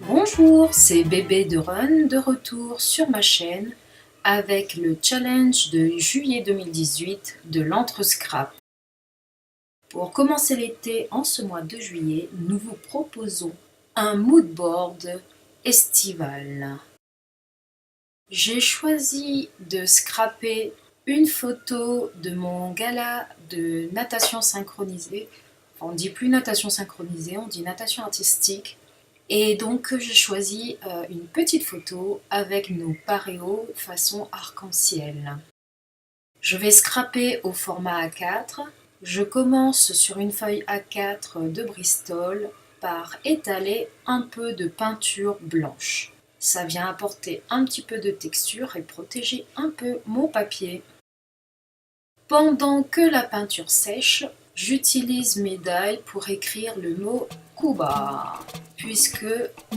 Bonjour, c'est Bébé de Run de retour sur ma chaîne avec le challenge de juillet 2018 de l'entre-scrap. Pour commencer l'été en ce mois de juillet, nous vous proposons un mood board estival. J'ai choisi de scraper une photo de mon gala de natation synchronisée. Enfin, on dit plus natation synchronisée, on dit natation artistique. Et donc j'ai choisi une petite photo avec nos paréos façon arc-en-ciel. Je vais scraper au format A4. Je commence sur une feuille A4 de Bristol par étaler un peu de peinture blanche. Ça vient apporter un petit peu de texture et protéger un peu mon papier. Pendant que la peinture sèche, j'utilise mes die pour écrire le mot Cuba, puisque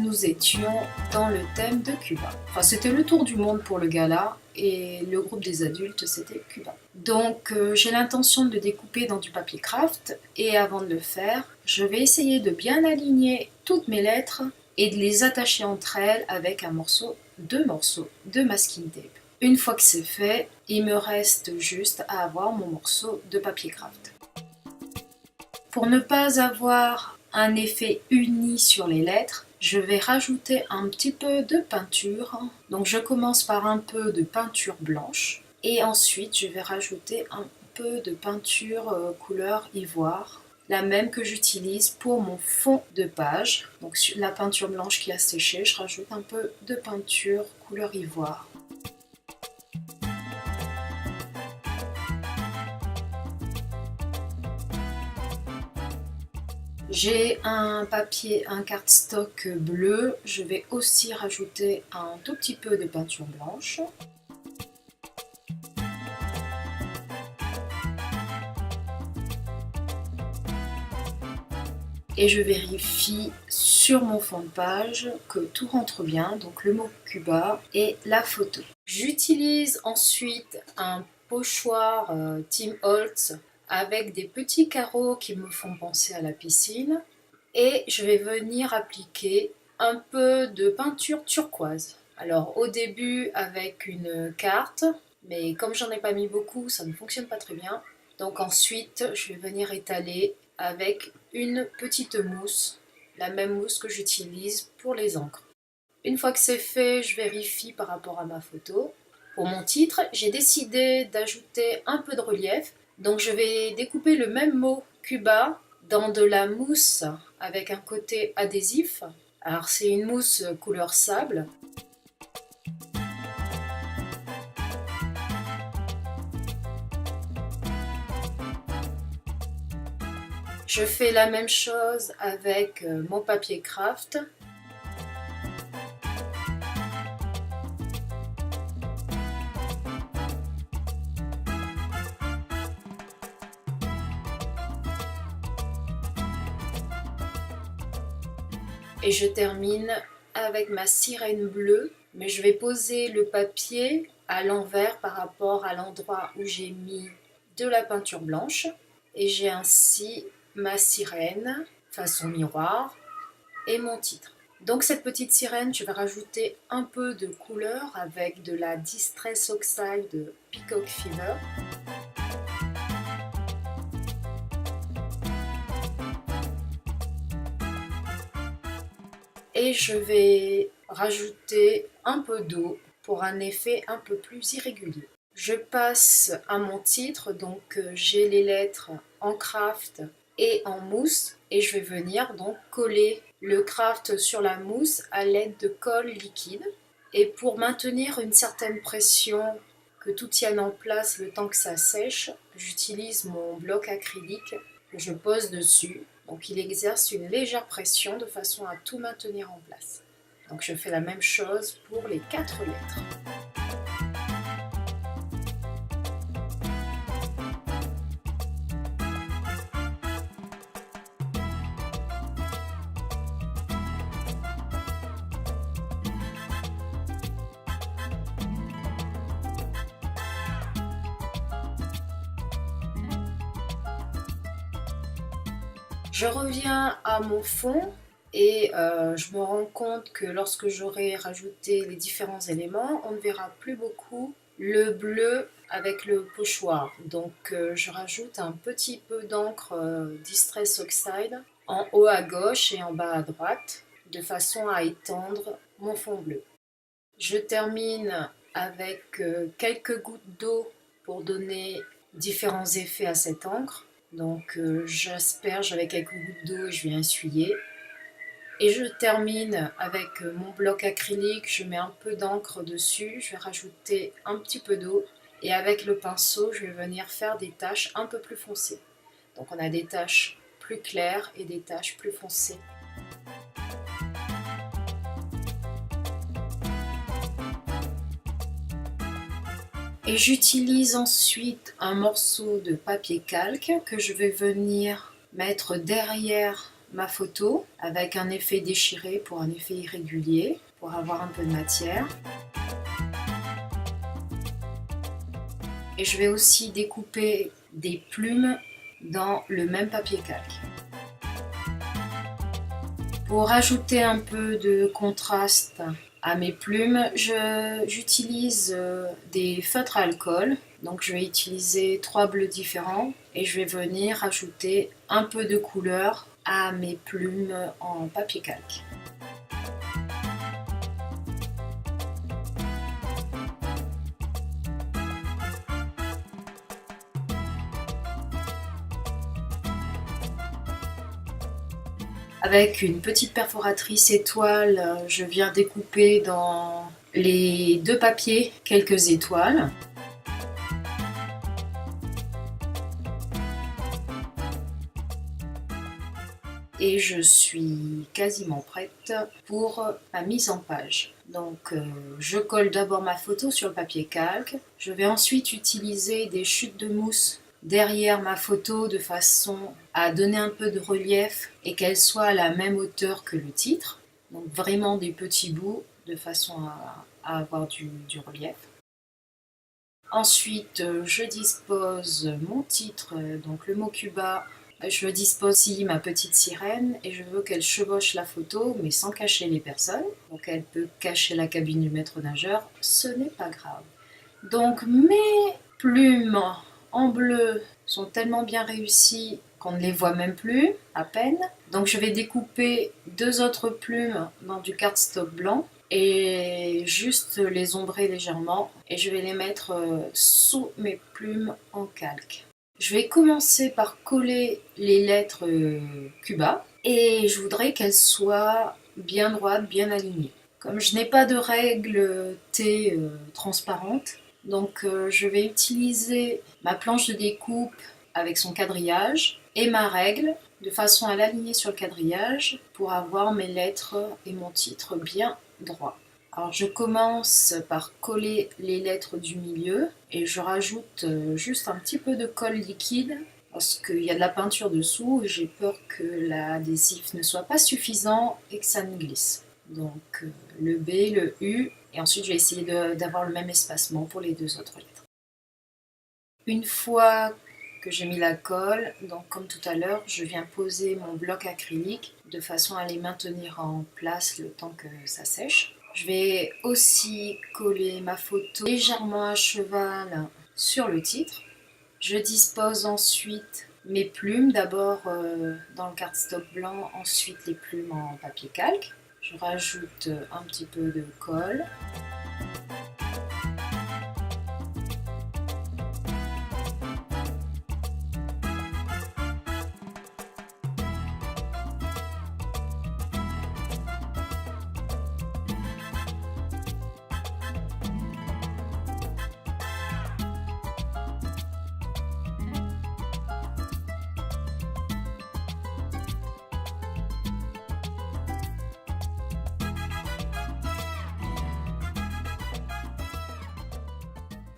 nous étions dans le thème de Cuba. Enfin, c'était le tour du monde pour le gala et le groupe des adultes, c'était Cuba. Donc, j'ai l'intention de découper dans du papier craft et avant de le faire, je vais essayer de bien aligner toutes mes lettres et de les attacher entre elles avec deux morceaux de masking tape. Une fois que c'est fait, il me reste juste à avoir mon morceau de papier craft. Pour ne pas avoir un effet uni sur les lettres, je vais rajouter un petit peu de peinture. Donc je commence par un peu de peinture blanche et ensuite je vais rajouter un peu de peinture couleur ivoire, la même que j'utilise pour mon fond de page. Donc sur la peinture blanche qui a séché, je rajoute un peu de peinture couleur ivoire. J'ai un papier, un cardstock bleu, je vais aussi rajouter un tout petit peu de peinture blanche. Et je vérifie sur mon fond de page que tout rentre bien, donc le mot Cuba et la photo. J'utilise ensuite un pochoir Tim Holtz avec des petits carreaux qui me font penser à la piscine et je vais venir appliquer un peu de peinture turquoise. Alors au début avec une carte, mais comme j'en ai pas mis beaucoup, ça ne fonctionne pas très bien. Donc ensuite, je vais venir étaler avec une petite mousse, la même mousse que j'utilise pour les encres. Une fois que c'est fait, je vérifie par rapport à ma photo. Pour mon titre, j'ai décidé d'ajouter un peu de relief. Donc je vais découper le même mot Cuba dans de la mousse avec un côté adhésif. Alors c'est une mousse couleur sable. Je fais la même chose avec mon papier craft. Et je termine avec ma sirène bleue, mais je vais poser le papier à l'envers par rapport à l'endroit où j'ai mis de la peinture blanche. Et j'ai ainsi ma sirène façon miroir et mon titre. Donc cette petite sirène, je vais rajouter un peu de couleur avec de la Distress Oxide de Peacock Fever. Et je vais rajouter un peu d'eau pour un effet un peu plus irrégulier. Je passe à mon titre, donc j'ai les lettres en craft et en mousse et je vais venir donc coller le craft sur la mousse à l'aide de colle liquide. Et pour maintenir une certaine pression, que tout tienne en place le temps que ça sèche, j'utilise mon bloc acrylique que je pose dessus. Donc il exerce une légère pression de façon à tout maintenir en place. Donc je fais la même chose pour les 4 lettres. Je reviens à mon fond Et je me rends compte que lorsque j'aurai rajouté les différents éléments, on ne verra plus beaucoup le bleu avec le pochoir. Donc je rajoute un petit peu d'encre Distress Oxide en haut à gauche et en bas à droite, de façon à étendre mon fond bleu. Je termine avec quelques gouttes d'eau pour donner différents effets à cette encre. Donc j'asperge avec quelques gouttes d'eau et je viens essuyer. Et je termine avec mon bloc acrylique, je mets un peu d'encre dessus, je vais rajouter un petit peu d'eau et avec le pinceau, je vais venir faire des taches un peu plus foncées. Donc on a des taches plus claires et des taches plus foncées. Et j'utilise ensuite un morceau de papier calque que je vais venir mettre derrière ma photo avec un effet déchiré pour un effet irrégulier, pour avoir un peu de matière. Et je vais aussi découper des plumes dans le même papier calque. Pour ajouter un peu de contraste à mes plumes, j'utilise des feutres à alcool. Donc je vais utiliser 3 bleus différents et je vais venir ajouter un peu de couleur à mes plumes en papier calque. Avec une petite perforatrice étoile, je viens découper dans les 2 papiers quelques étoiles. Et je suis quasiment prête pour ma mise en page. Donc je colle d'abord ma photo sur le papier calque. Je vais ensuite utiliser des chutes de mousse derrière ma photo de façon à donner un peu de relief et qu'elle soit à la même hauteur que le titre. Donc vraiment des petits bouts de façon à avoir du relief. Ensuite, je dispose mon titre, donc le mot Cuba. Je dispose aussi ma petite sirène et je veux qu'elle chevauche la photo mais sans cacher les personnes. Donc elle peut cacher la cabine du maître nageur, ce n'est pas grave. Donc mes plumes en bleu sont tellement bien réussies qu'on ne les voit même plus, à peine. Donc je vais découper 2 autres plumes dans du cardstock blanc et juste les ombrer légèrement et je vais les mettre sous mes plumes en calque. Je vais commencer par coller les lettres Cuba et je voudrais qu'elles soient bien droites, bien alignées. Comme je n'ai pas de règle T transparente, donc je vais utiliser ma planche de découpe avec son quadrillage et ma règle de façon à l'aligner sur le quadrillage pour avoir mes lettres et mon titre bien droits. Alors je commence par coller les lettres du milieu et je rajoute juste un petit peu de colle liquide parce qu'il y a de la peinture dessous et j'ai peur que l'adhésif ne soit pas suffisant et que ça me glisse. Donc le B, le U et ensuite je vais essayer d'avoir le même espacement pour les 2 autres lettres. Une fois que j'ai mis la colle, donc comme tout à l'heure, je viens poser mon bloc acrylique de façon à les maintenir en place le temps que ça sèche. Je vais aussi coller ma photo légèrement à cheval sur le titre. Je dispose ensuite mes plumes, d'abord dans le cardstock blanc, ensuite les plumes en papier calque. Je rajoute un petit peu de colle.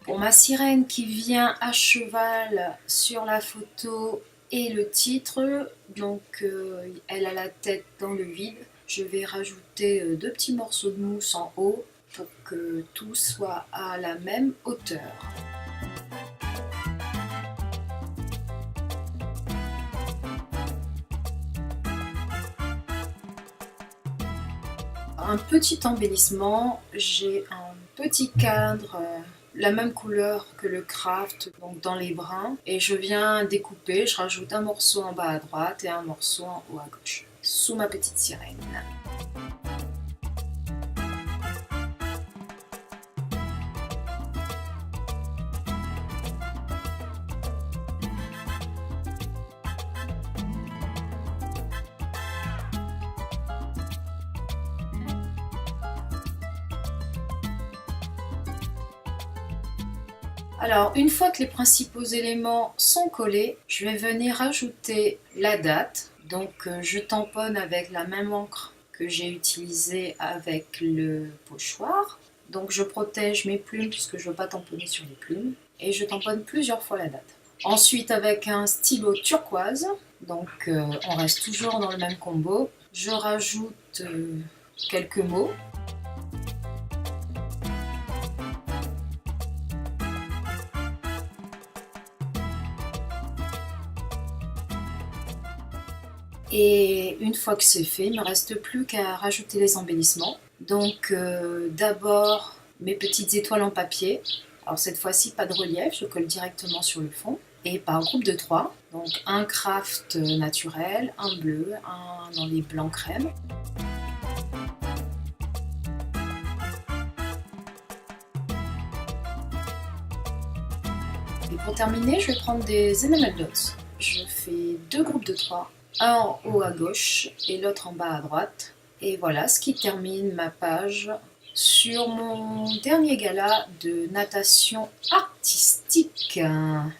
Pour ma sirène qui vient à cheval sur la photo et le titre, donc elle a la tête dans le vide, je vais rajouter 2 petits morceaux de mousse en haut pour que tout soit à la même hauteur. un petit embellissement. J'ai un petit cadre, la même couleur que le craft, donc dans les brins. Et je viens découper, je rajoute un morceau en bas à droite et un morceau en haut à gauche, sous ma petite sirène. Alors, une fois que les principaux éléments sont collés, je vais venir ajouter la date. Donc, je tamponne avec la même encre que j'ai utilisée avec le pochoir. Donc, je protège mes plumes puisque je ne veux pas tamponner sur les plumes. Et je tamponne plusieurs fois la date. Ensuite, avec un stylo turquoise, donc on reste toujours dans le même combo, je rajoute quelques mots. Et une fois que c'est fait, il ne me reste plus qu'à rajouter les embellissements. Donc d'abord mes petites étoiles en papier. Alors cette fois-ci pas de relief, je colle directement sur le fond. Et par groupe de 3. Donc un craft naturel, un bleu, un dans les blancs crème. Et pour terminer, je vais prendre des enamel dots. Je fais 2 groupes de 3. Un en haut à gauche et l'autre en bas à droite. Et voilà ce qui termine ma page sur mon dernier gala de natation artistique.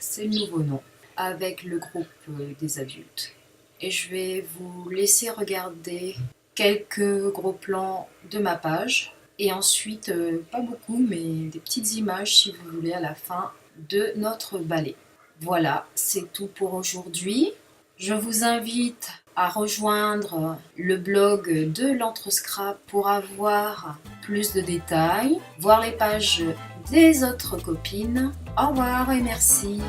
C'est le nouveau nom, avec le groupe des adultes. Et je vais vous laisser regarder quelques gros plans de ma page. Et ensuite, pas beaucoup, mais des petites images si vous voulez à la fin de notre ballet. Voilà, c'est tout pour aujourd'hui. Je vous invite à rejoindre le blog de l'Entre-Scrap pour avoir plus de détails, voir les pages des autres copines. Au revoir et merci.